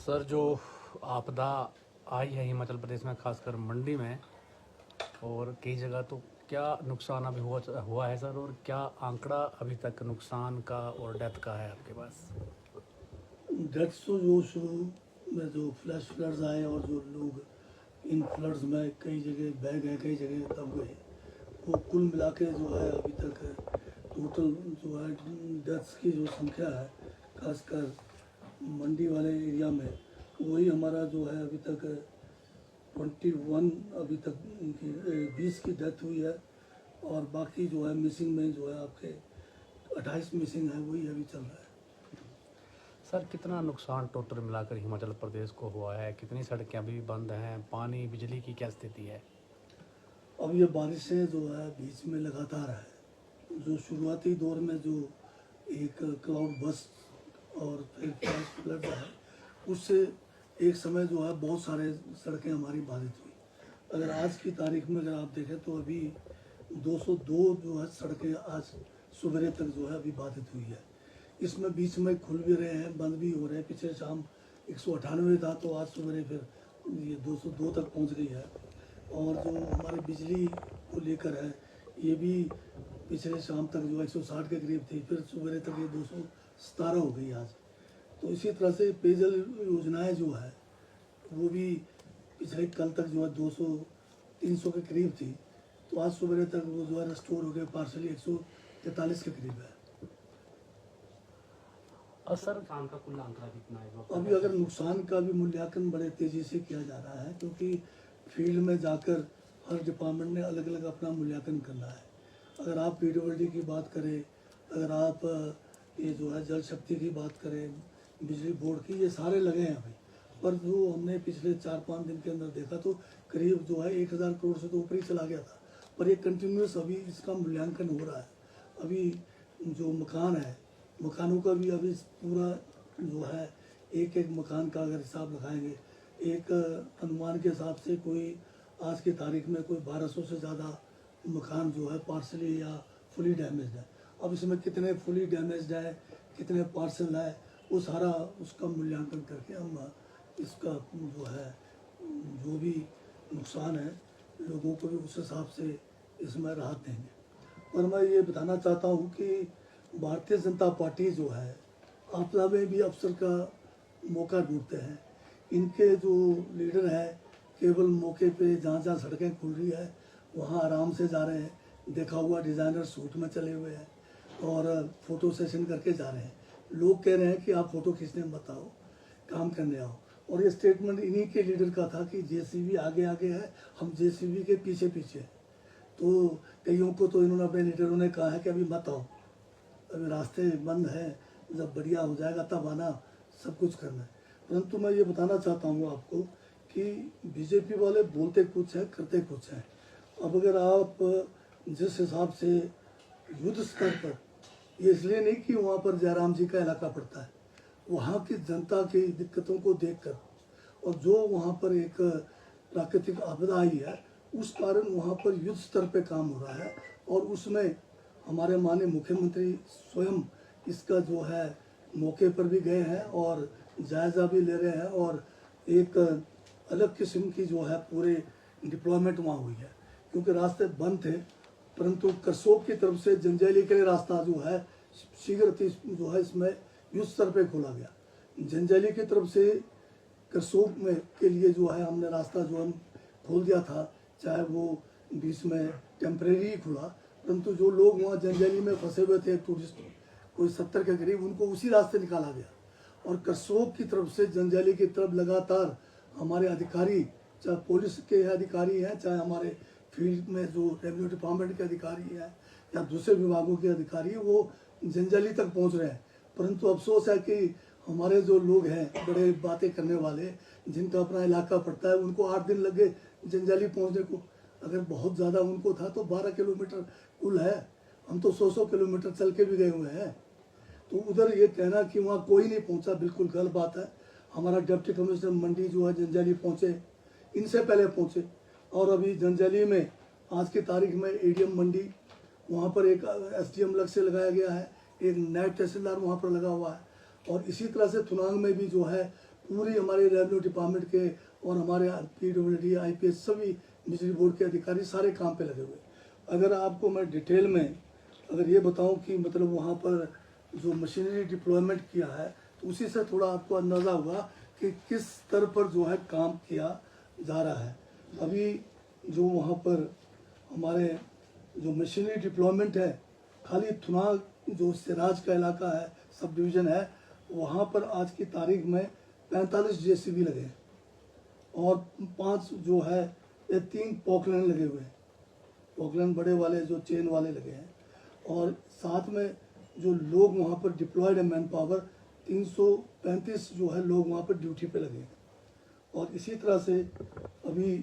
Sir, जो आपदा आई है हिमाचल प्रदेश में, खासकर मंडी में और कई जगह, तो क्या नुकसान अभी हुआ है सर? और क्या आंकड़ा अभी तक नुकसान का और डेथ का है आपके पास? डेथ्स तो जो शुरू में जो फ्लैश फ्लड्स आए और जो लोग इन फ्लड्स में कई जगह बह गए, कई जगह दब गए, वो कुल मिला के जो है अभी तक टोटल जो है डेथ्स की जो संख्या है, खासकर मंडी वाले एरिया में, वही हमारा जो है अभी तक 21 अभी तक 20 की डेथ हुई है। और बाकी जो है मिसिंग में जो है आपके 28 मिसिंग है, वही अभी चल रहा है। सर, कितना नुकसान टोटल मिलाकर हिमाचल प्रदेश को हुआ है? कितनी सड़कें अभी बंद हैं? पानी बिजली की क्या स्थिति है? अब ये बारिशें जो है बीच में लगातार है। जो शुरुआती दौर में जो एक क्लाउड बस्ट और फिर फ्लैश फ्लड है, उससे एक समय जो है बहुत सारे सड़कें हमारी बाधित हुई। अगर आज की तारीख में अगर आप देखें तो अभी 202 जो है सड़कें आज सुबह तक जो है अभी बाधित हुई है। इसमें बीच में खुल भी रहे हैं, बंद भी हो रहे हैं। पिछले शाम 198 था, तो आज सुबह फिर ये 202 तक पहुंच गई है। और जो हमारे बिजली को लेकर है, ये भी पिछले शाम तक जो 160 के करीब थी, फिर सुबह तक ये 217 हो गई आज। तो इसी तरह से पेयजल योजनाएं जो है वो भी पिछले कल तक जो है 200-300 के करीब थी, तो आज सुबह तक वो जो है रेस्टोर हो गए, पार्सली 143 के करीब है। और सर, नुकसान का कुल आंकड़ा कितना है? अभी अगर नुकसान का भी मूल्यांकन बड़े तेज़ी से किया जा रहा है, क्योंकि फील्ड में जाकर हर डिपार्टमेंट ने अलग अलग अपना मूल्यांकन करना है। अगर आप पीडब्ल्यूडी की बात करें, अगर आप ये जो है जल शक्ति की बात करें, बिजली बोर्ड की, ये सारे लगे हैं अभी। पर जो हमने पिछले 4-5 दिन के अंदर देखा तो करीब जो है 1000 करोड़ से तो ऊपर ही चला गया था। पर ये कंटिन्यूस अभी इसका मूल्यांकन हो रहा है। अभी जो मकान है, मकानों का भी अभी पूरा जो है एक एक मकान का अगर हिसाब लगाएंगे, एक अनुमान के हिसाब से कोई आज की तारीख में कोई 1200 से ज़्यादा मकान जो है पार्सली या फुली डैमेज्ड है। अब इसमें कितने फुली डैमेज्ड है, कितने पार्सल है, वो सारा उसका मूल्यांकन करके हम इसका जो है जो भी नुकसान है लोगों को भी उस हिसाब से इसमें राहत देंगे। और मैं ये बताना चाहता हूँ कि भारतीय जनता पार्टी जो है आपदा में भी अवसर का मौका ढूंढते हैं। इनके जो लीडर हैं केवल मौके पे जहाँ जहाँ सड़कें खुल रही है वहाँ आराम से जा रहे हैं। देखा हुआ डिज़ाइनर सूट में चले हुए हैं और फोटो सेशन करके जा रहे हैं। लोग कह रहे हैं कि आप फ़ोटो खींचने मत आओ, काम करने आओ। और ये स्टेटमेंट इन्हीं के लीडर का था कि जेसीबी आगे आगे है, हम जेसीबी के पीछे पीछे हैं। तो कईयों को तो इन्होंने अपने लीडरों ने कहा है कि अभी मत आओ, अभी रास्ते बंद हैं, जब बढ़िया हो जाएगा तब आना, सब कुछ करना है। परंतु मैं ये बताना चाहता हूँ आपको कि बीजेपी वाले बोलते कुछ है, करते कुछ है। अब अगर आप जिस हिसाब से युद्ध स्तर पर, ये इसलिए नहीं कि वहाँ पर जयराम जी का इलाका पड़ता है, वहाँ की जनता की दिक्कतों को देखकर और जो वहाँ पर एक प्राकृतिक आपदा आई है उस कारण वहाँ पर युद्ध स्तर पे काम हो रहा है। और उसमें हमारे माननीय मुख्यमंत्री स्वयं इसका जो है मौके पर भी गए हैं और जायज़ा भी ले रहे हैं। और एक अलग किस्म की जो है पूरे डिप्लॉयमेंट वहाँ हुई है, क्योंकि रास्ते बंद थे। परंतु करसोग की तरफ से जंजैली के लिए रास्ता जो है शीघ्र जो है इसमें युद्ध स्तर पे खोला गया। जंजैली की तरफ से करसोग में के लिए जो है हमने रास्ता जो हम खोल दिया था, चाहे वो बीच में टेम्परेरी ही खुला, परंतु जो लोग वहाँ जंजैली में फंसे हुए थे टूरिस्ट कोई 70 के करीब, उनको उसी रास्ते निकाला गया। और करसोग की तरफ से जंजैली की तरफ लगातार हमारे अधिकारी, चाहे पुलिस के अधिकारी हैं, चाहे हमारे फील्ड में जो रेवेन्यू डिपार्टमेंट के अधिकारी हैं या दूसरे विभागों के अधिकारी हैं, वो जंजैली तक पहुंच रहे हैं। परंतु अफसोस है कि हमारे जो लोग हैं बड़े बातें करने वाले, जिनका अपना इलाका पड़ता है, उनको 8 दिन लग गए जंजैली पहुंचने को। अगर बहुत ज़्यादा उनको था तो 12 किलोमीटर कुल है, हम तो 100 किलोमीटर चल के भी गए हुए हैं। तो उधर ये कहना कि वहाँ कोई नहीं पहुँचा, बिल्कुल गलत बात है। हमारा डिप्टी कमिश्नर मंडी जो है जंजैली पहुँचे, इनसे पहले पहुँचे। और अभी जंजैली में आज की तारीख में एडीएम मंडी, वहाँ पर एक एसडीएम अलग से लगाया गया है, एक नायब तहसीलदार वहाँ पर लगा हुआ है। और इसी तरह से थुनांग में भी जो है पूरी हमारे रेवेन्यू डिपार्टमेंट के और हमारे PWD IPS सभी बिजली बोर्ड के अधिकारी सारे काम पे लगे हुए। अगर आपको मैं डिटेल में अगर ये बताऊं कि मतलब वहाँ पर जो मशीनरी डिप्लॉयमेंट किया है तो उसी से थोड़ा आपको अंदाज़ा होगा कि किस स्तर पर जो है काम किया जा रहा है। अभी जो वहाँ पर हमारे जो मशीनरी डिप्लॉयमेंट है, खाली थुनाग जो सिराज का इलाका है, सब डिवीज़न है, वहाँ पर आज की तारीख में 45 JCB लगे हैं और 5 जो है ये 3 पॉकलैंड लगे हुए हैं, पॉकलैंड बड़े वाले जो चेन वाले लगे हैं। और साथ में जो लोग वहाँ पर डिप्लॉयड है मैन पावर 335 जो है लोग वहाँ पर ड्यूटी पे लगे हैं। और इसी तरह से अभी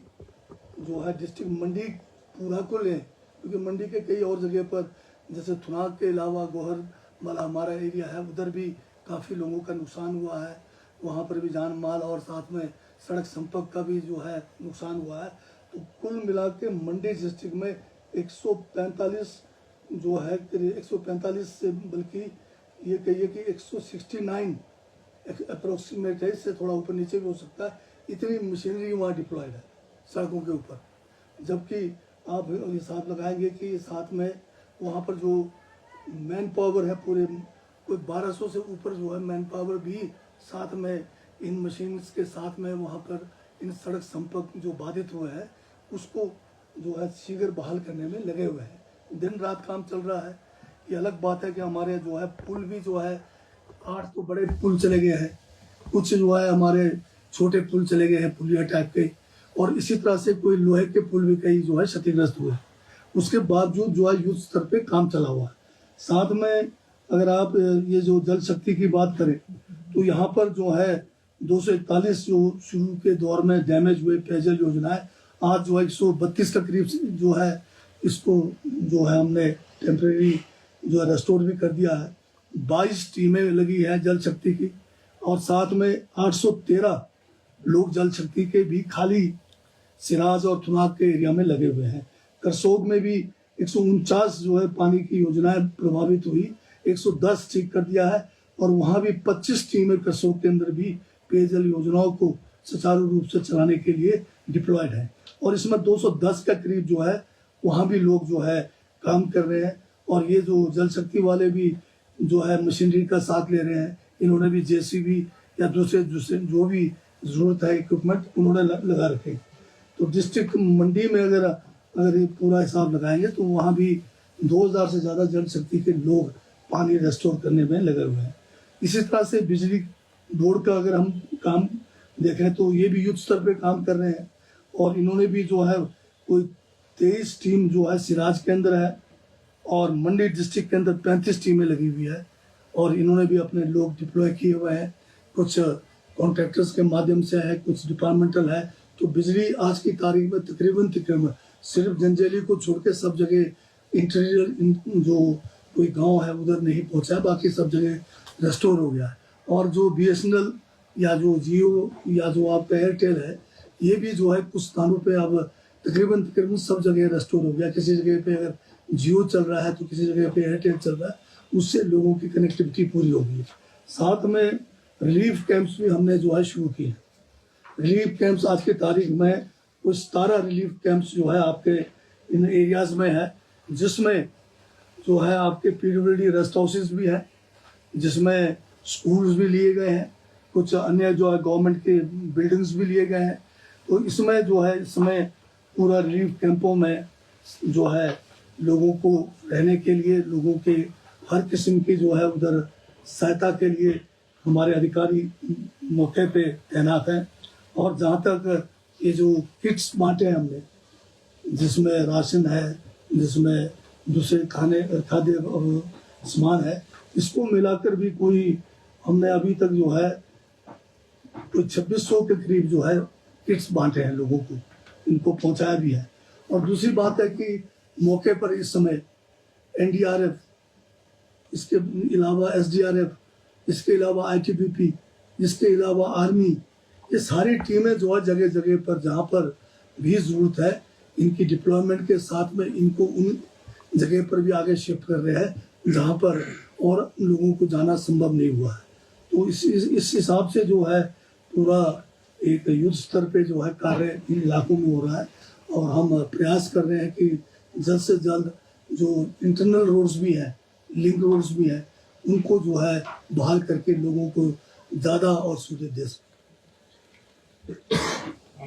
जो है डिस्ट्रिक्ट मंडी पूरा को लें, क्योंकि मंडी के कई और जगह पर जैसे थुनाग के अलावा गोहर वाला हमारा एरिया है, उधर भी काफ़ी लोगों का नुकसान हुआ है, वहाँ पर भी जान माल और साथ में सड़क संपर्क का भी जो है नुकसान हुआ है। तो कुल मिला के मंडी डिस्ट्रिक्ट में 145 जो है 145 से बल्कि ये कहिए कि 169 अप्रोक्सीमेट है, इससे थोड़ा ऊपर नीचे भी हो सकता है, इतनी मशीनरी वहाँ डिप्लॉयड है सड़कों के ऊपर। जबकि आप हिसाब लगाएंगे कि साथ में वहाँ पर जो मैन पावर है पूरे कोई 1200 से ऊपर जो है मैन पावर भी साथ में इन मशीन्स के साथ में वहाँ पर इन सड़क संपर्क जो बाधित हुए हैं उसको जो है शीघ्र बहाल करने में लगे हुए हैं। दिन रात काम चल रहा है। ये अलग बात है कि हमारे जो है पुल भी जो है 8 तो बड़े पुल चले गए हैं, कुछ जो है हमारे छोटे पुल चले गए हैं पुलिया टाइप के, और इसी तरह से कोई लोहे के पुल भी कई जो है क्षतिग्रस्त हुए। उसके बावजूद जो है युद्ध स्तर पे काम चला हुआ है। साथ में अगर आप ये जो जल शक्ति की बात करें तो यहाँ पर जो है 241 जो शुरू के दौर में डैमेज हुए पेयजल योजनाएं आज जो है 132 का करीब जो है इसको जो है हमने टेम्परेरी जो है रेस्टोर भी कर दिया है। 22 टीमें लगी हैं जल शक्ति की और साथ में 813 लोग जल शक्ति के भी खाली सिराज और थुनाग के एरिया में लगे हुए हैं। करसोग में भी 149 जो है पानी की योजनाएं प्रभावित हुई, 110 ठीक कर दिया है और वहाँ भी 25 टीमें करसोग के अंदर भी पेयजल योजनाओं को सुचारू रूप से चलाने के लिए डिप्लॉयड है। और इसमें 210 का करीब जो है वहाँ भी लोग जो है काम कर रहे हैं। और ये जो जल शक्ति वाले भी जो है मशीनरी का साथ ले रहे हैं, इन्होंने भी JCB या दूसरे जो भी ज़रूरत है इक्विपमेंट उन्होंने लगा रखे। तो डिस्ट्रिक्ट मंडी में अगर ये पूरा हिसाब लगाएंगे तो वहाँ भी 2000 से ज़्यादा जल शक्ति के लोग पानी रेस्टोर करने में लगे हुए हैं। इसी तरह से बिजली बोर्ड का अगर हम काम देखें तो ये भी युद्ध स्तर पे काम कर रहे हैं और इन्होंने भी जो है कोई 23 टीम जो है सिराज के अंदर है और मंडी डिस्ट्रिक्ट के अंदर 35 टीमें लगी हुई है और इन्होंने भी अपने लोग डिप्लॉय किए हुए हैं। कुछ कॉन्ट्रैक्टर्स के माध्यम से है, कुछ डिपार्टमेंटल है। तो बिजली आज की तारीख में तकरीबन सिर्फ जंजैली को छोड़ के सब जगह इंटीरियर जो कोई गांव है उधर नहीं पहुंचा है, बाकी सब जगह रेस्टोर हो गया है। और जो BSNL या जो जियो या जो आपका एयरटेल है ये भी जो है कुछ स्थानों पे अब तकरीबन सब जगह रेस्टोर हो गया। किसी जगह पे अगर जियो चल रहा है तो किसी जगह पे एयरटेल चल रहा है, उससे लोगों की कनेक्टिविटी पूरी हो गई है। साथ में रिलीफ कैंप्स भी हमने जो है शुरू किए। रिलीफ कैंप्स आज की तारीख में कुछ 17 रिलीफ कैंप्स जो है आपके इन एरियाज में है, जिसमें जो है आपके PWD रेस्ट हाउसेज भी हैं, जिसमें स्कूल्स भी लिए गए हैं, कुछ अन्य जो है गवर्नमेंट के बिल्डिंग्स भी लिए गए हैं। तो इसमें जो है इसमें पूरा रिलीफ कैंपों में जो है लोगों को रहने के लिए, लोगों के हर किस्म की जो है उधर सहायता के लिए हमारे अधिकारी मौके पे तैनात हैं। और जहाँ तक ये जो किट्स बांटे हैं हमने, जिसमें राशन है, जिसमें दूसरे खाद्य सामान है, इसको मिलाकर भी कोई हमने अभी तक जो है कोई 2600 के करीब जो है किट्स बांटे हैं लोगों को, इनको पहुंचाया भी है। और दूसरी बात है कि मौके पर इस समय NDRF, इसके अलावा SDRF, इसके अलावा ITBP, इसके अलावा आर्मी, ये सारी टीमें जो है जगह जगह पर जहाँ पर भी ज़रूरत है इनकी डिप्लॉयमेंट के साथ में इनको उन जगह पर भी आगे शिफ्ट कर रहे हैं जहाँ पर और लोगों को जाना संभव नहीं हुआ है। तो इस हिसाब से जो है पूरा एक युद्ध स्तर पे जो है कार्य इन इलाकों में हो रहा है, और हम प्रयास कर रहे हैं कि जल्द से जल्द जो इंटरनल रोड्स भी हैं, लिंक रोड्स भी हैं, उनको जो है बहाल करके लोगों को ज़्यादा और सुविधा दे सकें।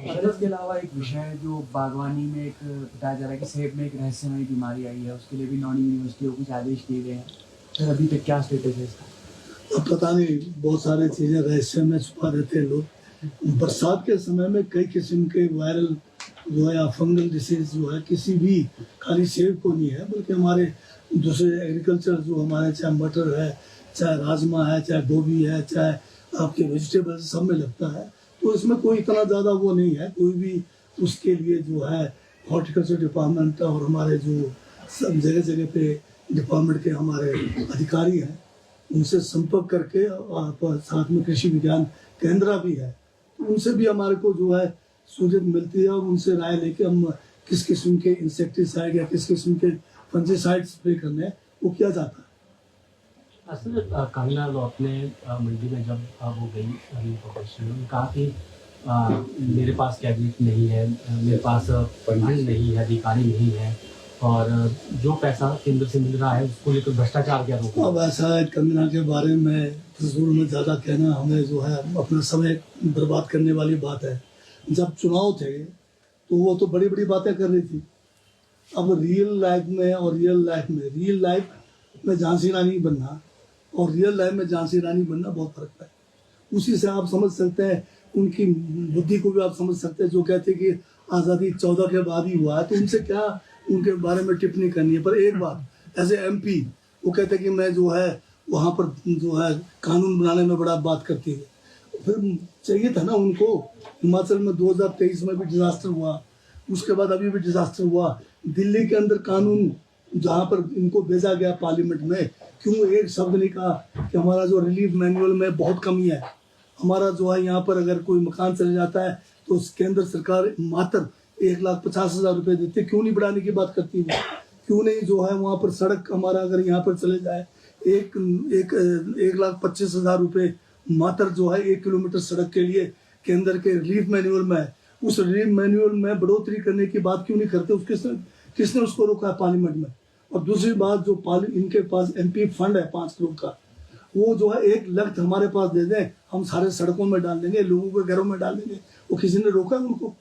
इसके अलावा एक विषय है जो बागवानी में एक बताया जा रहा है कि सेब में एक रहस्यमय बीमारी आई है, उसके लिए भी नॉन यूनिवर्सिटी को कुछ आदेश दिए गए हैं, तो अभी तक क्या स्टेटस है इसका? अब पता नहीं, बहुत सारी चीज़ें रहस्य में छुपा रहते हैं लोग। बरसात के समय में कई किस्म के वायरल जो है या फंगल डिसीज जो है किसी भी खाली सेब को नहीं है, बल्कि हमारे दूसरे एग्रीकल्चर जो हमारे चाहे मटर है, चाहे राजमा है, चाहे गोभी है, चाहे आपके वेजिटेबल्स सब में लगता है। तो इसमें कोई इतना ज़्यादा वो नहीं है, कोई भी उसके लिए जो है हॉर्टिकल्चर डिपार्टमेंट और हमारे जो सब जगह जगह पे डिपार्टमेंट के हमारे अधिकारी हैं, उनसे संपर्क करके, आप साथ में कृषि विज्ञान केंद्र भी है, तो उनसे भी हमारे को जो है सूचना मिलती है, और उनसे राय लेके हम किस किस्म के इंसेक्टिसाइड या किस किस्म के फंजीसाइड स्प्रे करने हैं वो किया जाता है। असल कंगना रनौत ने मंडी में जब वो गई उन्होंने कहा कि मेरे पास कैबिनेट नहीं है, मेरे पास फंड नहीं है, अधिकारी नहीं है, और जो पैसा केंद्र से मिल रहा है उसको लेकर भ्रष्टाचार क्या रोकना? अब ऐसा है, कंगना के बारे में फजूल में ज़्यादा कहना हमें जो है अपना समय बर्बाद करने वाली बात है। जब चुनाव थे तो वो तो बड़ी बड़ी बातें कर रही थी। अब रियल लाइफ में और रियल लाइफ में झांसी रानी बनना और रियल लाइफ में झांसी रानी बनना बहुत फर्क है। उसी से आप समझ सकते हैं, उनकी बुद्धि को भी आप समझ सकते हैं, जो कहते हैं कि आज़ादी 14 के बाद ही हुआ है, तो उनसे क्या उनके बारे में टिप्पणी करनी है। पर एक बात, एज ए MP वो कहते हैं कि मैं जो है वहाँ पर जो है कानून बनाने में बड़ा बात करती है। फिर चाहिए था ना उनको। हिमाचल में 2023 में भी डिजास्टर हुआ, उसके बाद अभी भी डिजास्टर हुआ। दिल्ली के अंदर कानून जहाँ पर इनको भेजा गया पार्लियामेंट में, क्यों एक शब्द नहीं कहा कि हमारा जो रिलीफ मैनुअल में बहुत कमी है। हमारा जो है यहाँ पर अगर कोई मकान चले जाता है तो केंद्र सरकार मात्र 1,50,000 रुपये देती है, क्यों नहीं बढ़ाने की बात करती है? क्यों नहीं जो है वहाँ पर सड़क हमारा अगर यहाँ पर चले जाए 1,25,000 रुपये मात्र जो है 1 किलोमीटर सड़क के लिए केंद्र के रिलीफ मैनुअल में है। उस रिलीफ मैनुअल में बढ़ोतरी करने की बात क्यों नहीं करते? किसने उसको रोका है पार्लियामेंट में? और दूसरी बात, जो इनके पास MP फंड है 5 करोड़ का, वो जो है 1 लाख हमारे पास दे दें, हम सारे सड़कों में डाल देंगे, लोगों के घरों में डाल देंगे। वो किसी ने रोका है उनको?